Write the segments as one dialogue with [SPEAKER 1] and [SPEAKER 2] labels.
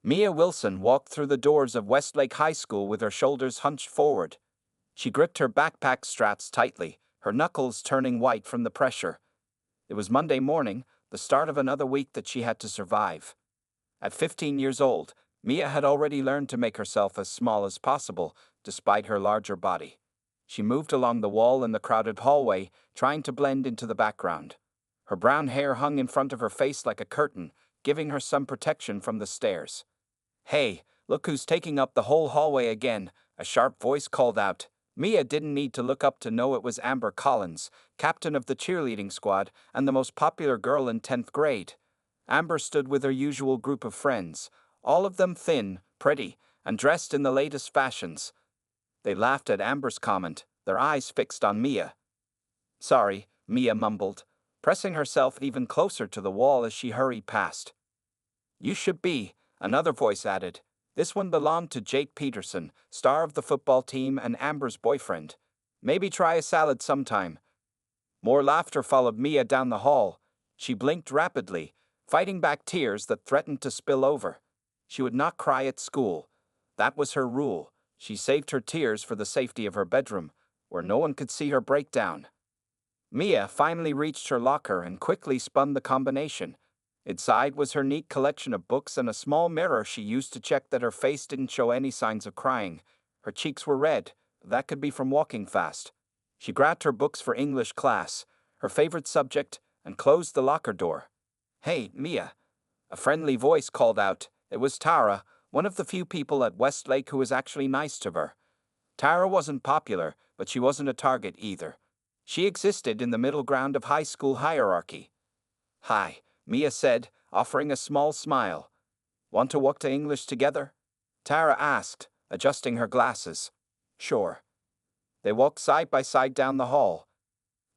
[SPEAKER 1] Mia Wilson walked through the doors of Westlake High School with her shoulders hunched forward. She gripped her backpack straps tightly, her knuckles turning white from the pressure. It was Monday morning, the start of another week that she had to survive. At 15 years old, Mia had already learned to make herself as small as possible, despite her larger body. She moved along the wall in the crowded hallway, trying to blend into the background. Her brown hair hung in front of her face like a curtain, giving her some protection from the stares. "Hey, look who's taking up the whole hallway again," a sharp voice called out. Mia didn't need to look up to know it was Amber Collins, captain of the cheerleading squad and the most popular girl in 10th grade. Amber stood with her usual group of friends, all of them thin, pretty, and dressed in the latest fashions. They laughed at Amber's comment, their eyes fixed on Mia. "Sorry," Mia mumbled, pressing herself even closer to the wall as she hurried past. "You should be," another voice added. This one belonged to Jake Peterson, star of the football team and Amber's boyfriend. "Maybe try a salad sometime." More laughter followed Mia down the hall. She blinked rapidly, fighting back tears that threatened to spill over. She would not cry at school. That was her rule. She saved her tears for the safety of her bedroom, where no one could see her break down. Mia finally reached her locker and quickly spun the combination. Inside was her neat collection of books and a small mirror she used to check that her face didn't show any signs of crying. Her cheeks were red. That could be from walking fast. She grabbed her books for English class, her favorite subject, and closed the locker door. "Hey, Mia," a friendly voice called out. It was Tara, one of the few people at Westlake who was actually nice to her. Tara wasn't popular, but she wasn't a target either. She existed in the middle ground of high school hierarchy. "Hi," Mia said, offering a small smile. "Want to walk to English together?" Tara asked, adjusting her glasses. "Sure." They walked side by side down the hall.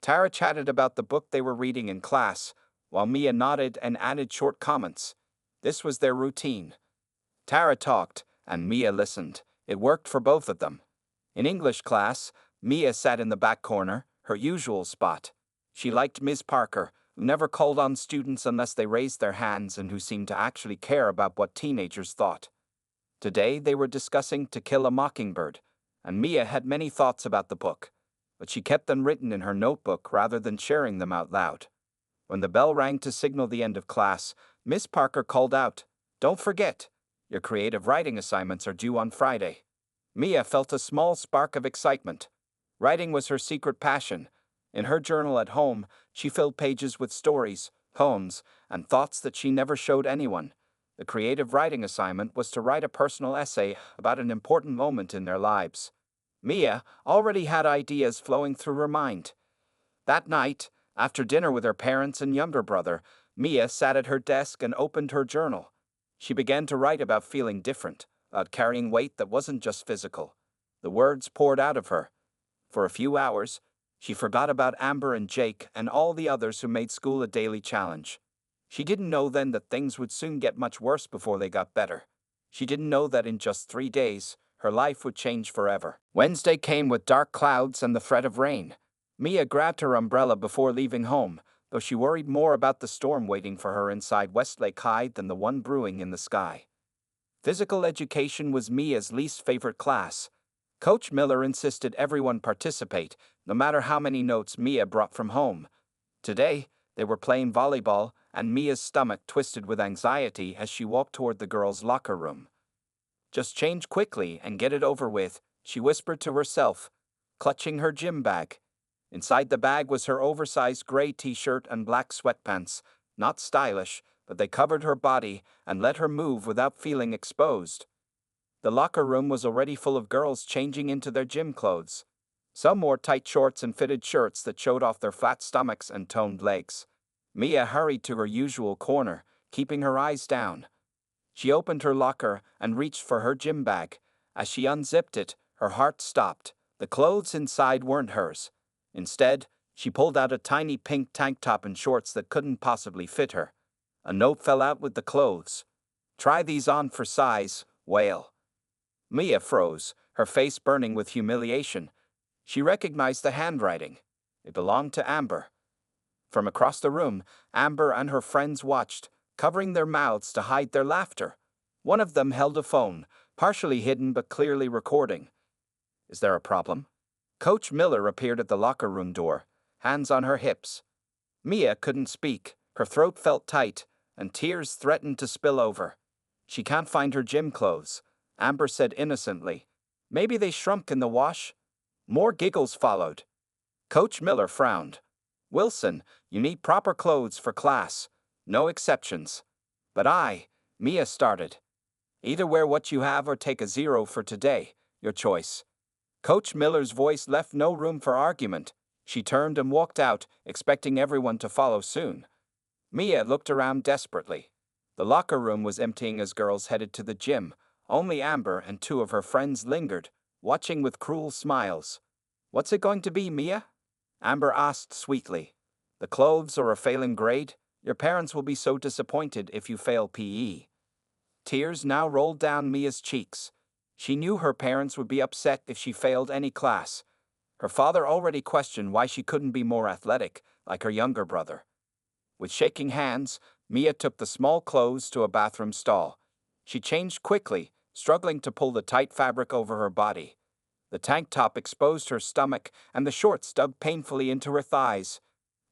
[SPEAKER 1] Tara chatted about the book they were reading in class, while Mia nodded and added short comments. This was their routine. Tara talked, and Mia listened. It worked for both of them. In English class, Mia sat in the back corner, her usual spot. She liked Ms. Parker, who never called on students unless they raised their hands and who seemed to actually care about what teenagers thought. Today they were discussing To Kill a Mockingbird, and Mia had many thoughts about the book, but she kept them written in her notebook rather than sharing them out loud. When the bell rang to signal the end of class, Miss Parker called out, "Don't forget, your creative writing assignments are due on Friday." Mia felt a small spark of excitement. Writing was her secret passion. In her journal at home, she filled pages with stories, poems, and thoughts that she never showed anyone. The creative writing assignment was to write a personal essay about an important moment in their lives. Mia already had ideas flowing through her mind. That night, after dinner with her parents and younger brother, Mia sat at her desk and opened her journal. She began to write about feeling different, about carrying weight that wasn't just physical. The words poured out of her. For a few hours, she forgot about Amber and Jake and all the others who made school a daily challenge. She didn't know then that things would soon get much worse before they got better. She didn't know that in just 3 days, her life would change forever. Wednesday came with dark clouds and the threat of rain. Mia grabbed her umbrella before leaving home, though she worried more about the storm waiting for her inside Westlake High than the one brewing in the sky. Physical education was Mia's least favorite class. Coach Miller insisted everyone participate, no matter how many notes Mia brought from home. Today, they were playing volleyball, and Mia's stomach twisted with anxiety as she walked toward the girls' locker room. "Just change quickly and get it over with," she whispered to herself, clutching her gym bag. Inside the bag was her oversized gray t-shirt and black sweatpants, not stylish, but they covered her body and let her move without feeling exposed. The locker room was already full of girls changing into their gym clothes. Some wore tight shorts and fitted shirts that showed off their flat stomachs and toned legs. Mia hurried to her usual corner, keeping her eyes down. She opened her locker and reached for her gym bag. As she unzipped it, her heart stopped. The clothes inside weren't hers. Instead, she pulled out a tiny pink tank top and shorts that couldn't possibly fit her. A note fell out with the clothes. "Try these on for size, whale." Mia froze, her face burning with humiliation. She recognized the handwriting. It belonged to Amber. From across the room, Amber and her friends watched, covering their mouths to hide their laughter. One of them held a phone, partially hidden but clearly recording. Is there a problem? Coach Miller appeared at the locker room door, hands on her hips. Mia couldn't speak, her throat felt tight, and tears threatened to spill over. She can't find her gym clothes, Amber said innocently. Maybe they shrunk in the wash? More giggles followed. Coach Miller frowned. Wilson, you need proper clothes for class. No exceptions. But Mia started. Either wear what you have or take a 0 for today, your choice. Coach Miller's voice left no room for argument. She turned and walked out, expecting everyone to follow soon. Mia looked around desperately. The locker room was emptying as girls headed to the gym. Only Amber and 2 of her friends lingered, watching with cruel smiles. What's it going to be, Mia? Amber asked sweetly. The clothes or a failing grade? Your parents will be so disappointed if you fail PE. Tears now rolled down Mia's cheeks. She knew her parents would be upset if she failed any class. Her father already questioned why she couldn't be more athletic, like her younger brother. With shaking hands, Mia took the small clothes to a bathroom stall. She changed quickly, struggling to pull the tight fabric over her body. The tank top exposed her stomach, and the shorts dug painfully into her thighs.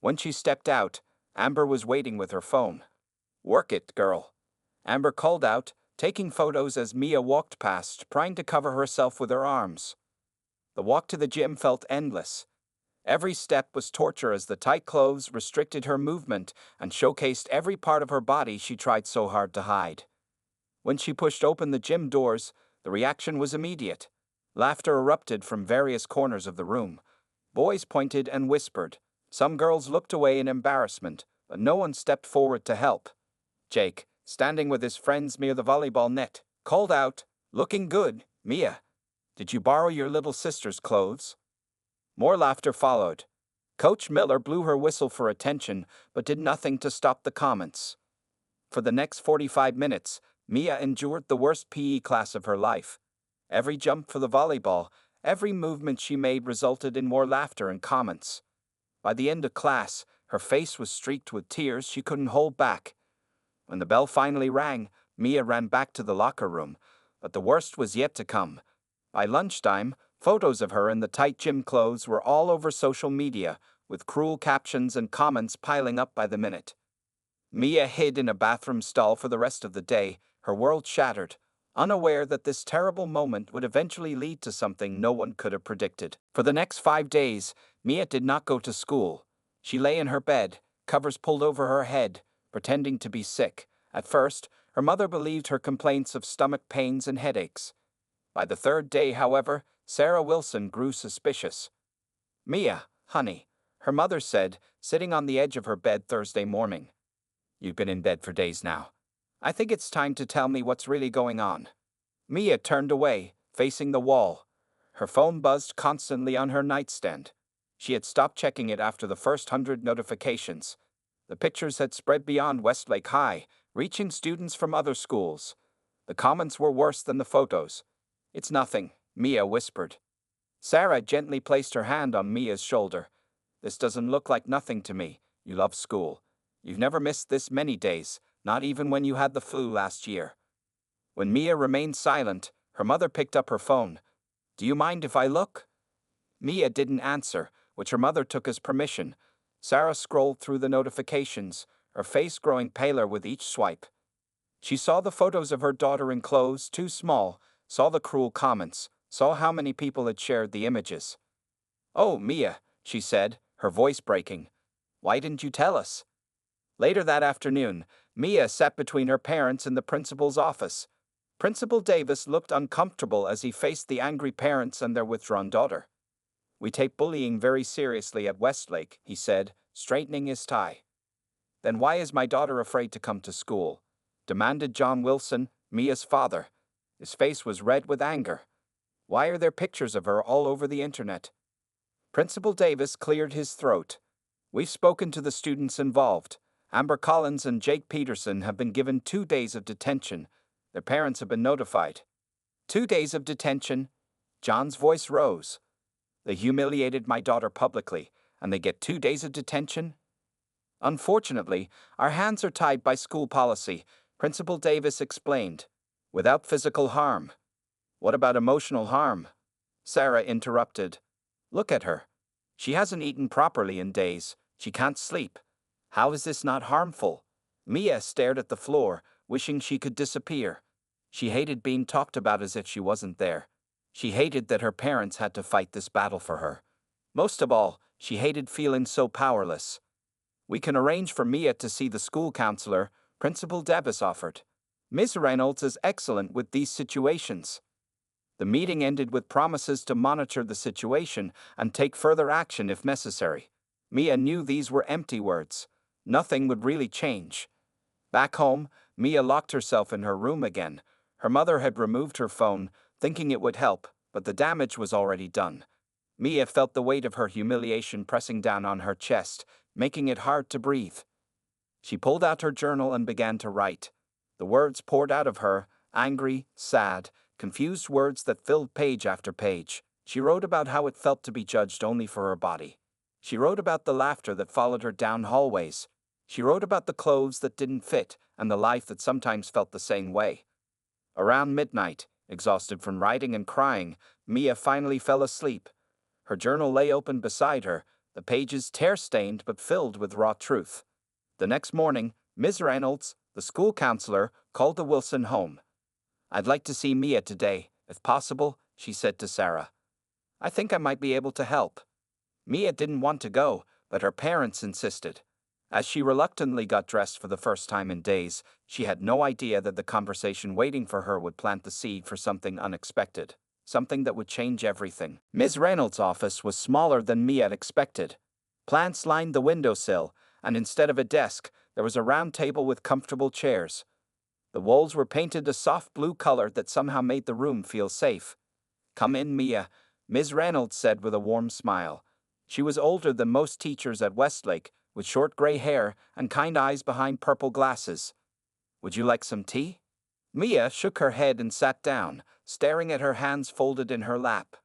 [SPEAKER 1] When she stepped out, Amber was waiting with her phone. Work it, girl. Amber called out, taking photos as Mia walked past, trying to cover herself with her arms. The walk to the gym felt endless. Every step was torture as the tight clothes restricted her movement and showcased every part of her body she tried so hard to hide. When she pushed open the gym doors, the reaction was immediate. Laughter erupted from various corners of the room. Boys pointed and whispered. Some girls looked away in embarrassment, but no one stepped forward to help. Jake, standing with his friends near the volleyball net, called out, "Looking good, Mia. Did you borrow your little sister's clothes?" More laughter followed. Coach Miller blew her whistle for attention, but did nothing to stop the comments. For the next 45 minutes, Mia endured the worst PE class of her life. Every jump for the volleyball, every movement she made resulted in more laughter and comments. By the end of class, her face was streaked with tears she couldn't hold back. When the bell finally rang, Mia ran back to the locker room, but the worst was yet to come. By lunchtime, photos of her in the tight gym clothes were all over social media, with cruel captions and comments piling up by the minute. Mia hid in a bathroom stall for the rest of the day, her world shattered, unaware that this terrible moment would eventually lead to something no one could have predicted. For the next 5 days, Mia did not go to school. She lay in her bed, covers pulled over her head, pretending to be sick. At first, her mother believed her complaints of stomach pains and headaches. By the 3rd day, however, Sarah Wilson grew suspicious. "Mia, honey," her mother said, sitting on the edge of her bed Thursday morning. "You've been in bed for days now. I think it's time to tell me what's really going on." Mia turned away, facing the wall. Her phone buzzed constantly on her nightstand. She had stopped checking it after the first 100 notifications. The pictures had spread beyond Westlake High, reaching students from other schools. The comments were worse than the photos. "It's nothing," Mia whispered. Sarah gently placed her hand on Mia's shoulder. "This doesn't look like nothing to me. You love school. You've never missed this many days, not even when you had the flu last year." When Mia remained silent, her mother picked up her phone. "Do you mind if I look?" Mia didn't answer, which her mother took as permission. Sarah scrolled through the notifications, her face growing paler with each swipe. She saw the photos of her daughter in clothes too small, saw the cruel comments, saw how many people had shared the images. "Oh, Mia," she said, her voice breaking. "Why didn't you tell us?" Later that afternoon, Mia sat between her parents in the principal's office. Principal Davis looked uncomfortable as he faced the angry parents and their withdrawn daughter. "We take bullying very seriously at Westlake," he said, straightening his tie. "Then why is my daughter afraid to come to school?" demanded John Wilson, Mia's father. His face was red with anger. "Why are there pictures of her all over the internet?" Principal Davis cleared his throat. "We've spoken to the students involved. Amber Collins and Jake Peterson have been given 2 days of detention. Their parents have been notified." 2 days of detention? John's voice rose. "They humiliated my daughter publicly, and they get 2 days of detention?" "Unfortunately, our hands are tied by school policy," Principal Davis explained. Without physical harm. What about emotional harm? Sarah interrupted. Look at her. She hasn't eaten properly in days. She can't sleep. How is this not harmful? Mia stared at the floor, wishing she could disappear. She hated being talked about as if she wasn't there. She hated that her parents had to fight this battle for her. Most of all, she hated feeling so powerless. We can arrange for Mia to see the school counselor, Principal Davis offered. Miss Reynolds is excellent with these situations. The meeting ended with promises to monitor the situation and take further action if necessary. Mia knew these were empty words. Nothing would really change. Back home, Mia locked herself in her room again. Her mother had removed her phone, thinking it would help, but the damage was already done. Mia felt the weight of her humiliation pressing down on her chest, making it hard to breathe. She pulled out her journal and began to write. The words poured out of her, angry, sad, confused words that filled page after page. She wrote about how it felt to be judged only for her body. She wrote about the laughter that followed her down hallways. She wrote about the clothes that didn't fit and the life that sometimes felt the same way. Around midnight, exhausted from writing and crying, Mia finally fell asleep. Her journal lay open beside her, the pages tear-stained but filled with raw truth. The next morning, Ms. Reynolds, the school counselor, called the Wilson home. I'd like to see Mia today, if possible, she said to Sarah. I think I might be able to help. Mia didn't want to go, but her parents insisted. As she reluctantly got dressed for the first time in days, she had no idea that the conversation waiting for her would plant the seed for something unexpected, something that would change everything. Ms. Reynolds' office was smaller than Mia had expected. Plants lined the windowsill, and instead of a desk, there was a round table with comfortable chairs. The walls were painted a soft blue color that somehow made the room feel safe. Come in, Mia, Ms. Reynolds said with a warm smile. She was older than most teachers at Westlake, with short gray hair and kind eyes behind purple glasses. Would you like some tea? Mia shook her head and sat down, staring at her hands folded in her lap.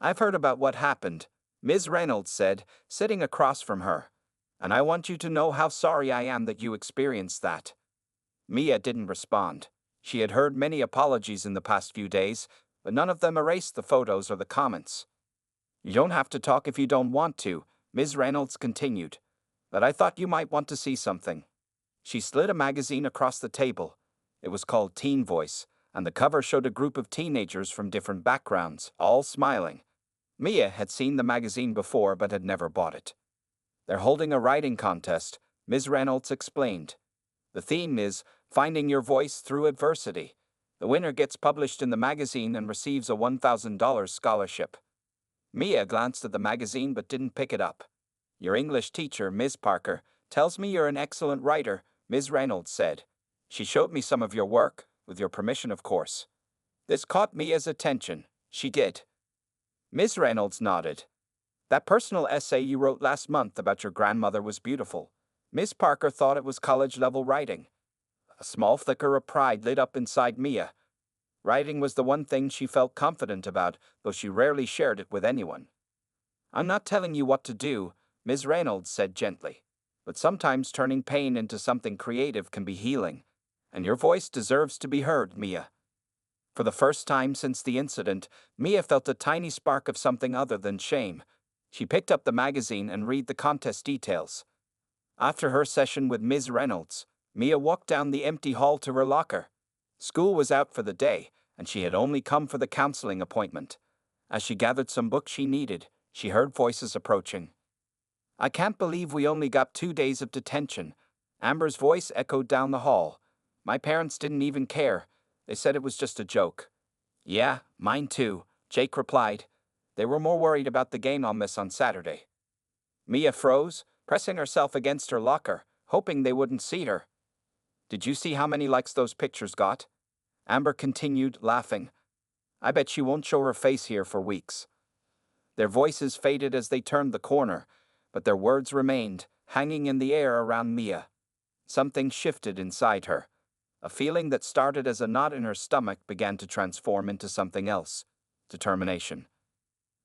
[SPEAKER 1] I've heard about what happened, Ms. Reynolds said, sitting across from her. And I want you to know how sorry I am that you experienced that. Mia didn't respond. She had heard many apologies in the past few days, but none of them erased the photos or the comments. You don't have to talk if you don't want to, Ms. Reynolds continued. But I thought you might want to see something. She slid a magazine across the table. It was called Teen Voice, and the cover showed a group of teenagers from different backgrounds, all smiling. Mia had seen the magazine before but had never bought it. They're holding a writing contest, Ms. Reynolds explained. The theme is Finding Your Voice Through Adversity. The winner gets published in the magazine and receives a $1,000 scholarship. Mia glanced at the magazine but didn't pick it up. Your English teacher, Ms. Parker, tells me you're an excellent writer, Ms. Reynolds said. She showed me some of your work, with your permission, of course. This caught Mia's attention. She did. Ms. Reynolds nodded. That personal essay you wrote last month about your grandmother was beautiful. Ms. Parker thought it was college-level writing. A small flicker of pride lit up inside Mia. Writing was the one thing she felt confident about, though she rarely shared it with anyone. I'm not telling you what to do, Ms. Reynolds said gently. But sometimes turning pain into something creative can be healing. And your voice deserves to be heard, Mia. For the first time since the incident, Mia felt a tiny spark of something other than shame. She picked up the magazine and read the contest details. After her session with Ms. Reynolds, Mia walked down the empty hall to her locker. School was out for the day, and she had only come for the counseling appointment. As she gathered some books she needed, she heard voices approaching. I can't believe we only got 2 days of detention. Amber's voice echoed down the hall. My parents didn't even care. They said it was just a joke. Yeah, mine too, Jake replied. They were more worried about the game I'll miss on Saturday. Mia froze, pressing herself against her locker, hoping they wouldn't see her. Did you see how many likes those pictures got? Amber continued, laughing. I bet she won't show her face here for weeks. Their voices faded as they turned the corner, but their words remained, hanging in the air around Mia. Something shifted inside her. A feeling that started as a knot in her stomach began to transform into something else. Determination.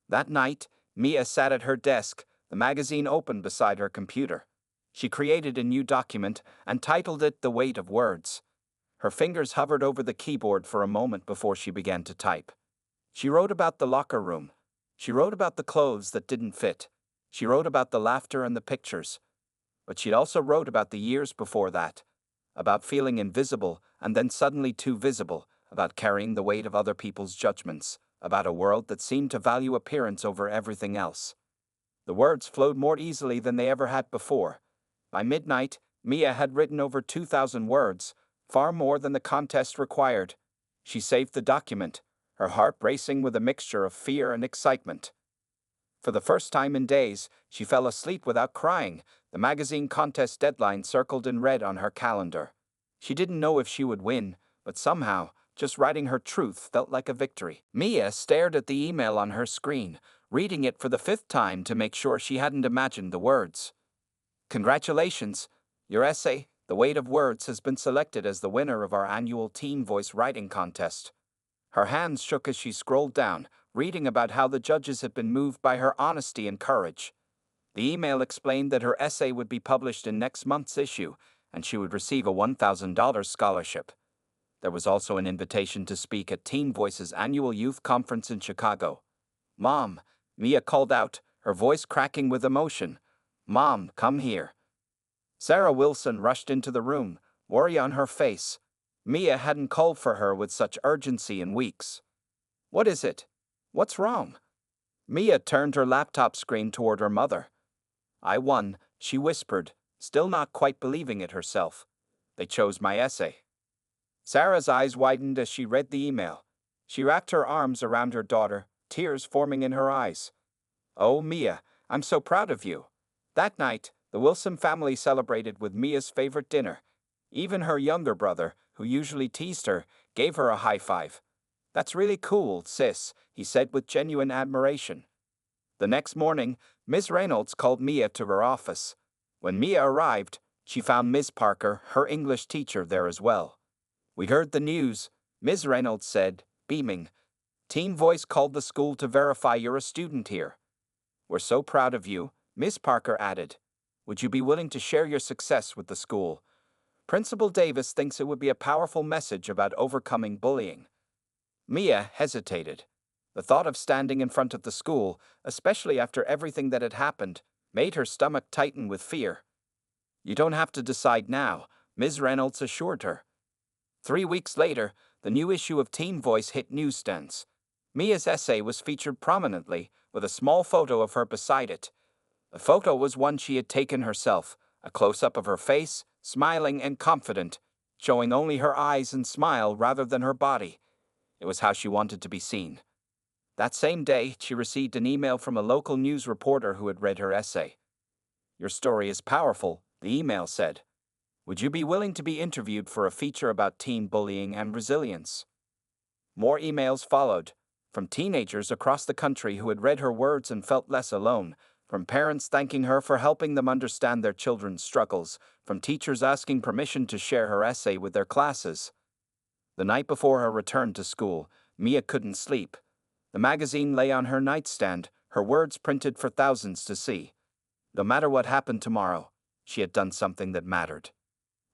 [SPEAKER 1] That night, Mia sat at her desk, the magazine open beside her computer. She created a new document and titled it The Weight of Words. Her fingers hovered over the keyboard for a moment before she began to type. She wrote about the locker room. She wrote about the clothes that didn't fit. She wrote about the laughter and the pictures. But she'd also wrote about the years before that, about feeling invisible and then suddenly too visible, about carrying the weight of other people's judgments, about a world that seemed to value appearance over everything else. The words flowed more easily than they ever had before. By midnight, Mia had written over 2,000 words, far more than the contest required. She saved the document, her heart racing with a mixture of fear and excitement. For the first time in days, she fell asleep without crying, the magazine contest deadline circled in red on her calendar. She didn't know if she would win, but somehow, just writing her truth felt like a victory. Mia stared at the email on her screen, reading it for the 5th time to make sure she hadn't imagined the words. Congratulations! Your essay, The Weight of Words, has been selected as the winner of our annual Teen Voice Writing Contest. Her hands shook as she scrolled down, reading about how the judges had been moved by her honesty and courage. The email explained that her essay would be published in next month's issue, and she would receive a $1,000 scholarship. There was also an invitation to speak at Teen Voice's annual youth conference in Chicago. "Mom," Mia called out, her voice cracking with emotion. "Mom, come here." Sarah Wilson rushed into the room, worry on her face. Mia hadn't called for her with such urgency in weeks. "What is it? What's wrong?" Mia turned her laptop screen toward her mother. "I won," she whispered, still not quite believing it herself. "They chose my essay." Sarah's eyes widened as she read the email. She wrapped her arms around her daughter, tears forming in her eyes. "Oh, Mia, I'm so proud of you." That night, the Wilson family celebrated with Mia's favorite dinner. Even her younger brother, who usually teased her, gave her a high five. "That's really cool, sis," he said with genuine admiration. The next morning, Miss Reynolds called Mia to her office. When Mia arrived, she found Miss Parker, her English teacher, there as well. "We heard the news," Ms. Reynolds said, beaming. "Teen Voice called the school to verify you're a student here." "We're so proud of you," Miss Parker added. "Would you be willing to share your success with the school? Principal Davis thinks it would be a powerful message about overcoming bullying." Mia hesitated. The thought of standing in front of the school, especially after everything that had happened, made her stomach tighten with fear. "You don't have to decide now," Ms. Reynolds assured her. 3 weeks later, the new issue of Teen Voice hit newsstands. Mia's essay was featured prominently, with a small photo of her beside it. The photo was one she had taken herself, a close-up of her face, smiling and confident, showing only her eyes and smile rather than her body. It was how she wanted to be seen. That same day, she received an email from a local news reporter who had read her essay. "Your story is powerful," the email said. "Would you be willing to be interviewed for a feature about teen bullying and resilience?" More emails followed, from teenagers across the country who had read her words and felt less alone, from parents thanking her for helping them understand their children's struggles, from teachers asking permission to share her essay with their classes. The night before her return to school, Mia couldn't sleep. The magazine lay on her nightstand, her words printed for thousands to see. No matter what happened tomorrow, she had done something that mattered.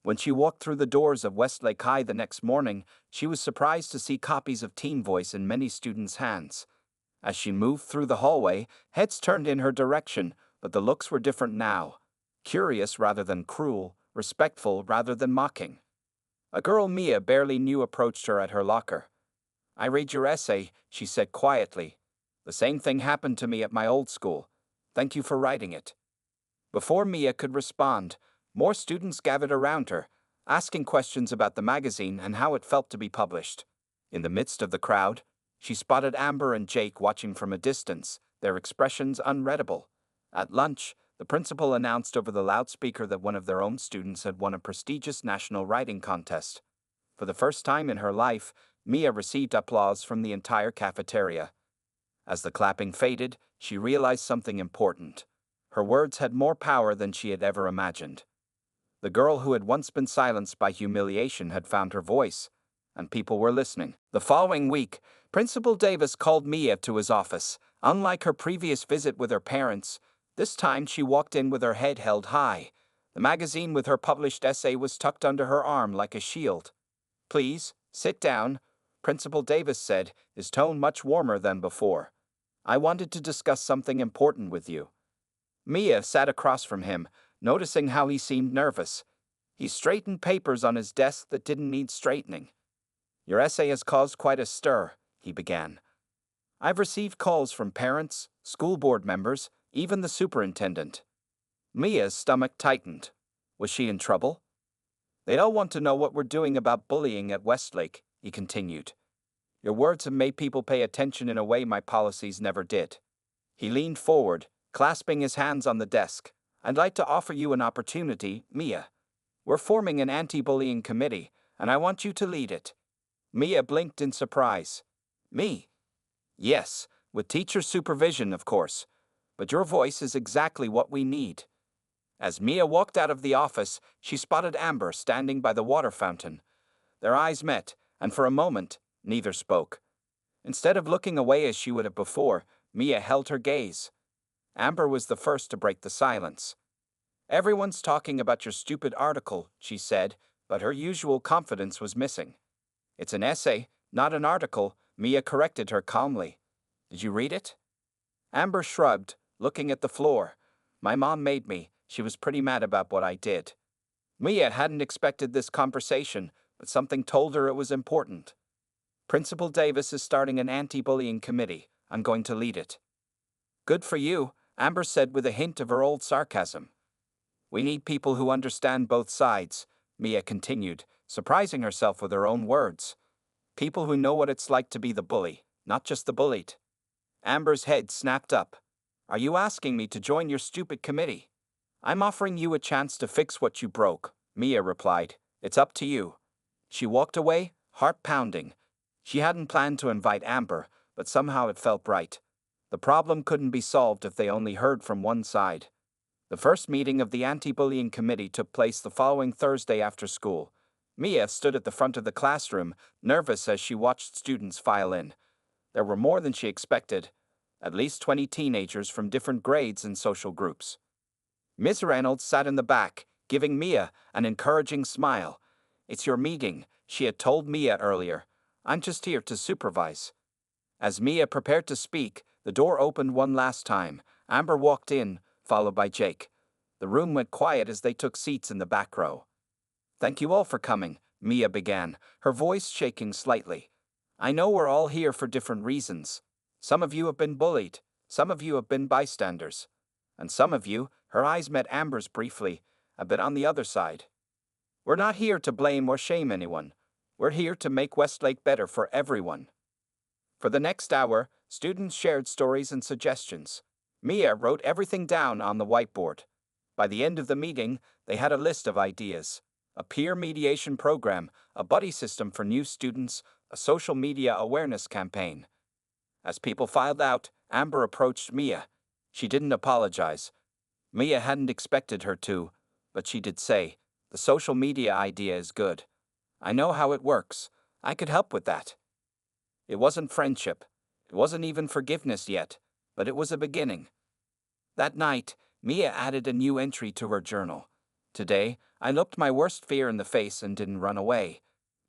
[SPEAKER 1] When she walked through the doors of Westlake High the next morning, she was surprised to see copies of Teen Voice in many students' hands. As she moved through the hallway, heads turned in her direction, but the looks were different now. Curious rather than cruel, respectful rather than mocking. A girl Mia barely knew approached her at her locker. "I read your essay," she said quietly. "The same thing happened to me at my old school. Thank you for writing it." Before Mia could respond, more students gathered around her, asking questions about the magazine and how it felt to be published. In the midst of the crowd, she spotted Amber and Jake watching from a distance, their expressions unreadable. At lunch, the principal announced over the loudspeaker that one of their own students had won a prestigious national writing contest. For the first time in her life, Mia received applause from the entire cafeteria. As the clapping faded, she realized something important. Her words had more power than she had ever imagined. The girl who had once been silenced by humiliation had found her voice, and people were listening. The following week, Principal Davis called Mia to his office. Unlike her previous visit with her parents, this time she walked in with her head held high. The magazine with her published essay was tucked under her arm like a shield. Please, sit down, Principal Davis said, his tone much warmer than before. I wanted to discuss something important with you. Mia sat across from him, noticing how he seemed nervous. He straightened papers on his desk that didn't need straightening. Your essay has caused quite a stir, he began. I've received calls from parents, school board members, even the superintendent. Mia's stomach tightened. Was she in trouble? They all want to know what we're doing about bullying at Westlake, he continued. Your words have made people pay attention in a way my policies never did. He leaned forward, clasping his hands on the desk. I'd like to offer you an opportunity, Mia. We're forming an anti-bullying committee, and I want you to lead it. Mia blinked in surprise. Me? Yes, with teacher supervision, of course. But your voice is exactly what we need. As Mia walked out of the office, she spotted Amber standing by the water fountain. Their eyes met, and for a moment, neither spoke. Instead of looking away as she would have before, Mia held her gaze. Amber was the first to break the silence. Everyone's talking about your stupid article, she said, but her usual confidence was missing. It's an essay, not an article, Mia corrected her calmly. Did you read it? Amber shrugged, looking at the floor. My mom made me. She was pretty mad about what I did. Mia hadn't expected this conversation, but something told her it was important. Principal Davis is starting an anti-bullying committee. I'm going to lead it. Good for you, Amber said with a hint of her old sarcasm. We need people who understand both sides, Mia continued, surprising herself with her own words. People who know what it's like to be the bully, not just the bullied. Amber's head snapped up. Are you asking me to join your stupid committee? I'm offering you a chance to fix what you broke, Mia replied. It's up to you. She walked away, heart pounding. She hadn't planned to invite Amber, but somehow it felt right. The problem couldn't be solved if they only heard from one side. The first meeting of the anti-bullying committee took place the following Thursday after school. Mia stood at the front of the classroom, nervous as she watched students file in. There were more than she expected, at least 20 teenagers from different grades and social groups. Ms. Reynolds sat in the back, giving Mia an encouraging smile. It's your meeting, she had told Mia earlier. I'm just here to supervise. As Mia prepared to speak, the door opened one last time. Amber walked in, followed by Jake. The room went quiet as they took seats in the back row. Thank you all for coming, Mia began, her voice shaking slightly. I know we're all here for different reasons. Some of you have been bullied, some of you have been bystanders. And some of you, her eyes met Amber's briefly, have been on the other side. We're not here to blame or shame anyone. We're here to make Westlake better for everyone. For the next hour, students shared stories and suggestions. Mia wrote everything down on the whiteboard. By the end of the meeting, they had a list of ideas. A peer mediation program, a buddy system for new students, a social media awareness campaign. As people filed out, Amber approached Mia. She didn't apologize. Mia hadn't expected her to, but she did say, the social media idea is good. I know how it works. I could help with that. It wasn't friendship. It wasn't even forgiveness yet, but it was a beginning. That night, Mia added a new entry to her journal. Today, I looked my worst fear in the face and didn't run away.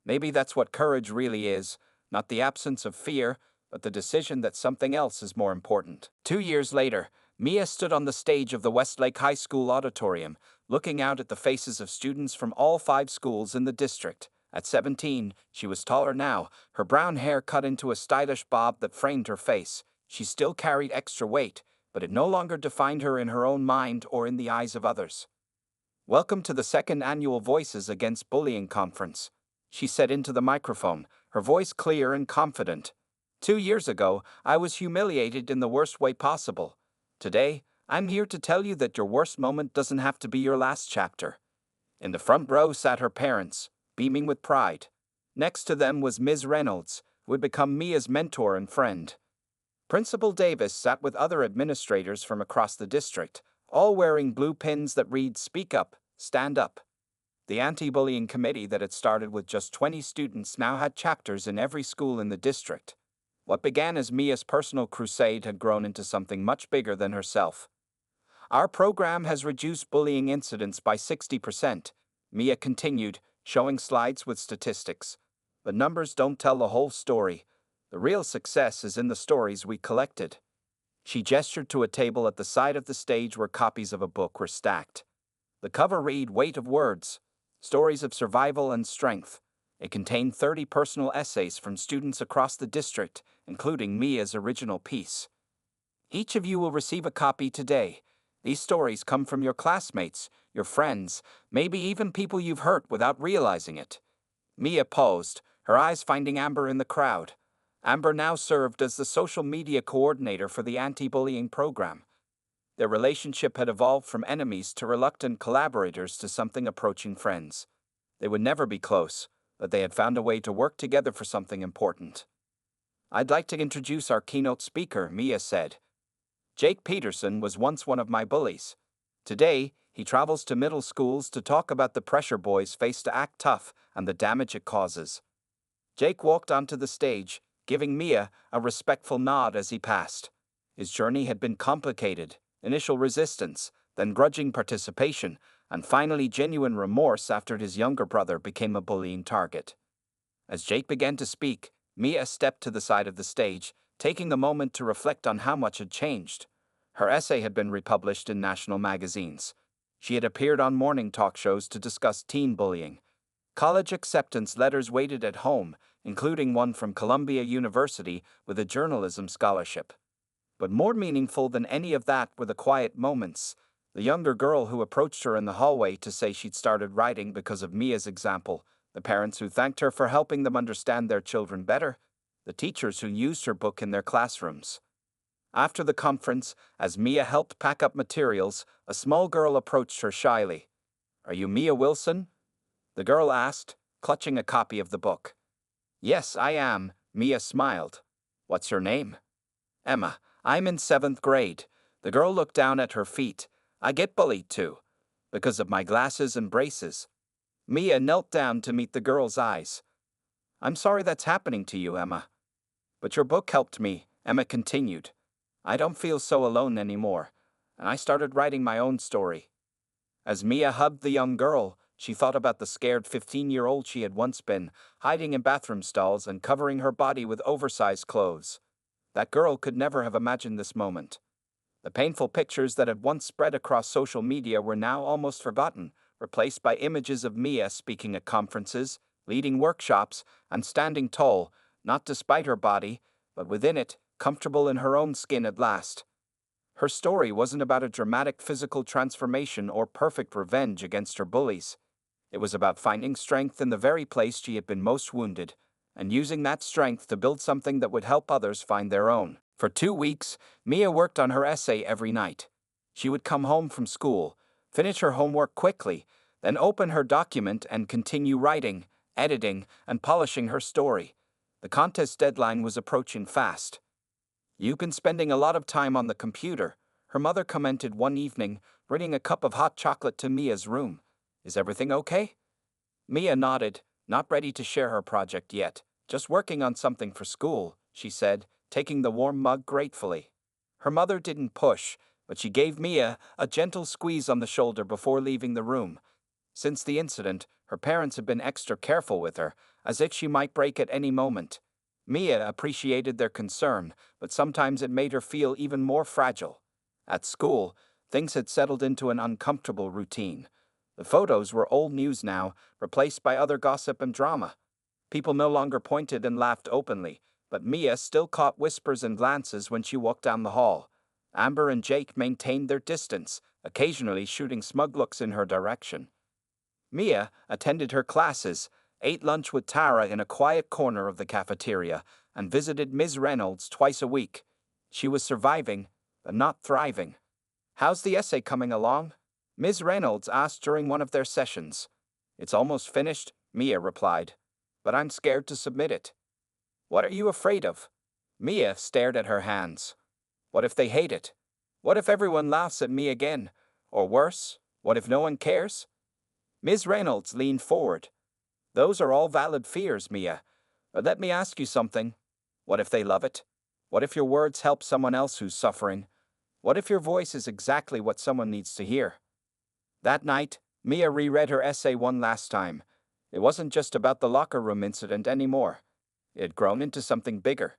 [SPEAKER 1] Maybe that's what courage really is, not the absence of fear, but the decision that something else is more important. 2 years later, Mia stood on the stage of the Westlake High School auditorium, looking out at the faces of students from all 5 schools in the district. At 17, she was taller now, her brown hair cut into a stylish bob that framed her face. She still carried extra weight, but it no longer defined her in her own mind or in the eyes of others. Welcome to the 2nd annual Voices Against Bullying Conference, she said into the microphone, her voice clear and confident. 2 years ago, I was humiliated in the worst way possible. Today, I'm here to tell you that your worst moment doesn't have to be your last chapter. In the front row sat her parents, beaming with pride. Next to them was Ms. Reynolds, who had become Mia's mentor and friend. Principal Davis sat with other administrators from across the district, all wearing blue pins that read, Speak Up, Stand Up. The anti-bullying committee that had started with just 20 students now had chapters in every school in the district. What began as Mia's personal crusade had grown into something much bigger than herself. Our program has reduced bullying incidents by 60%, Mia continued, showing slides with statistics. But numbers don't tell the whole story. The real success is in the stories we collected. She gestured to a table at the side of the stage where copies of a book were stacked. The cover read Weight of Words, Stories of Survival and Strength. It contained 30 personal essays from students across the district, including Mia's original piece. Each of you will receive a copy today. These stories come from your classmates, your friends, maybe even people you've hurt without realizing it. Mia paused, her eyes finding Amber in the crowd. Amber now served as the social media coordinator for the anti-bullying program. Their relationship had evolved from enemies to reluctant collaborators to something approaching friends. They would never be close, but they had found a way to work together for something important. "I'd like to introduce our keynote speaker," Mia said. "Jake Peterson was once one of my bullies. Today, he travels to middle schools to talk about the pressure boys face to act tough and the damage it causes." Jake walked onto the stage, giving Mia a respectful nod as he passed. His journey had been complicated: initial resistance, then grudging participation, and finally genuine remorse after his younger brother became a bullying target. As Jake began to speak, Mia stepped to the side of the stage, taking a moment to reflect on how much had changed. Her essay had been republished in national magazines. She had appeared on morning talk shows to discuss teen bullying. College acceptance letters waited at home, including one from Columbia University with a journalism scholarship. But more meaningful than any of that were the quiet moments. The younger girl who approached her in the hallway to say she'd started writing because of Mia's example, the parents who thanked her for helping them understand their children better, the teachers who used her book in their classrooms. After the conference, as Mia helped pack up materials, a small girl approached her shyly. "Are you Mia Wilson?" the girl asked, clutching a copy of the book. "Yes, I am," Mia smiled. "What's your name?" "Emma. I'm in 7th grade." The girl looked down at her feet. "I get bullied too, because of my glasses and braces." Mia knelt down to meet the girl's eyes. "I'm sorry that's happening to you, Emma. But your book helped me," Emma continued. "I don't feel so alone anymore, and I started writing my own story." As Mia hugged the young girl, she thought about the scared 15-year-old she had once been, hiding in bathroom stalls and covering her body with oversized clothes. That girl could never have imagined this moment. The painful pictures that had once spread across social media were now almost forgotten, replaced by images of Mia speaking at conferences, leading workshops, and standing tall, not despite her body, but within it, comfortable in her own skin at last. Her story wasn't about a dramatic physical transformation or perfect revenge against her bullies. It was about finding strength in the very place she had been most wounded, and using that strength to build something that would help others find their own. For 2 weeks, Mia worked on her essay every night. She would come home from school, finish her homework quickly, then open her document and continue writing, editing, and polishing her story. The contest deadline was approaching fast. "You've been spending a lot of time on the computer," her mother commented one evening, bringing a cup of hot chocolate to Mia's room. "Is everything okay?" Mia nodded, not ready to share her project yet. "Just working on something for school," she said, taking the warm mug gratefully. Her mother didn't push, but she gave Mia a gentle squeeze on the shoulder before leaving the room. Since the incident, her parents had been extra careful with her, as if she might break at any moment. Mia appreciated their concern, but sometimes it made her feel even more fragile. At school, things had settled into an uncomfortable routine. The photos were old news now, replaced by other gossip and drama. People no longer pointed and laughed openly, but Mia still caught whispers and glances when she walked down the hall. Amber and Jake maintained their distance, occasionally shooting smug looks in her direction. Mia attended her classes, ate lunch with Tara in a quiet corner of the cafeteria, and visited Ms. Reynolds twice a week. She was surviving, but not thriving. "How's the essay coming along?" Ms. Reynolds asked during one of their sessions. "It's almost finished," Mia replied, "but I'm scared to submit it." "What are you afraid of?" Mia stared at her hands. "What if they hate it? What if everyone laughs at me again? Or worse, what if no one cares?" Ms. Reynolds leaned forward. "Those are all valid fears, Mia. But let me ask you something. What if they love it? What if your words help someone else who's suffering? What if your voice is exactly what someone needs to hear?" That night, Mia reread her essay one last time. It wasn't just about the locker room incident anymore. It had grown into something bigger.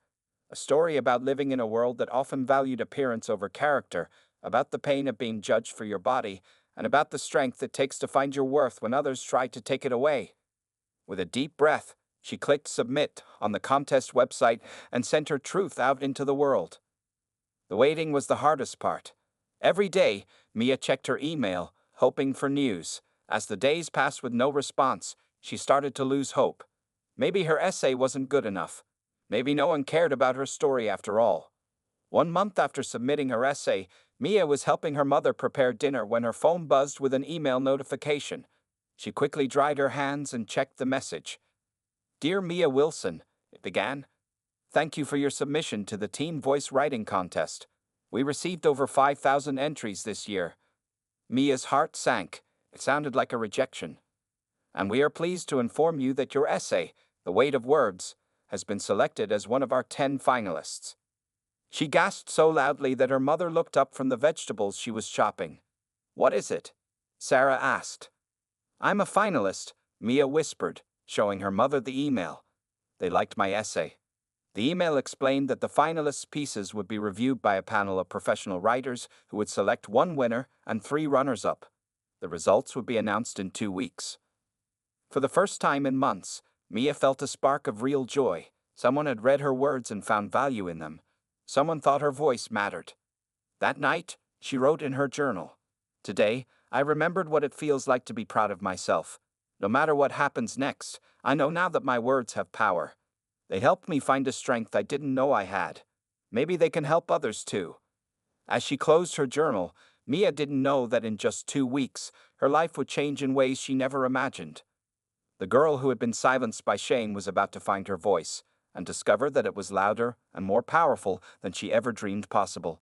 [SPEAKER 1] A story about living in a world that often valued appearance over character, about the pain of being judged for your body, and about the strength it takes to find your worth when others try to take it away. With a deep breath, she clicked submit on the contest website and sent her truth out into the world. The waiting was the hardest part. Every day, Mia checked her email, hoping for news. As the days passed with no response, she started to lose hope. Maybe her essay wasn't good enough. Maybe no one cared about her story after all. 1 month after submitting her essay, Mia was helping her mother prepare dinner when her phone buzzed with an email notification. She quickly dried her hands and checked the message. "Dear Mia Wilson," it began. "Thank you for your submission to the Teen Voice Writing Contest. We received over 5,000 entries this year." Mia's heart sank. It sounded like a rejection. "And we are pleased to inform you that your essay, The Weight of Words, has been selected as one of our 10 finalists." She gasped so loudly that her mother looked up from the vegetables she was chopping. "What is it?" Sarah asked. "I'm a finalist," Mia whispered, showing her mother the email. They liked my essay. The email explained that the finalists' pieces would be reviewed by a panel of professional writers who would select one winner and 3 runners-up. The results would be announced in 2 weeks. For the first time in months, Mia felt a spark of real joy. Someone had read her words and found value in them. Someone thought her voice mattered. That night, she wrote in her journal, "Today, I remembered what it feels like to be proud of myself. No matter what happens next, I know now that my words have power. They helped me find a strength I didn't know I had. Maybe they can help others too." As she closed her journal, Mia didn't know that in just 2 weeks, her life would change in ways she never imagined. The girl who had been silenced by shame was about to find her voice and discover that it was louder and more powerful than she ever dreamed possible.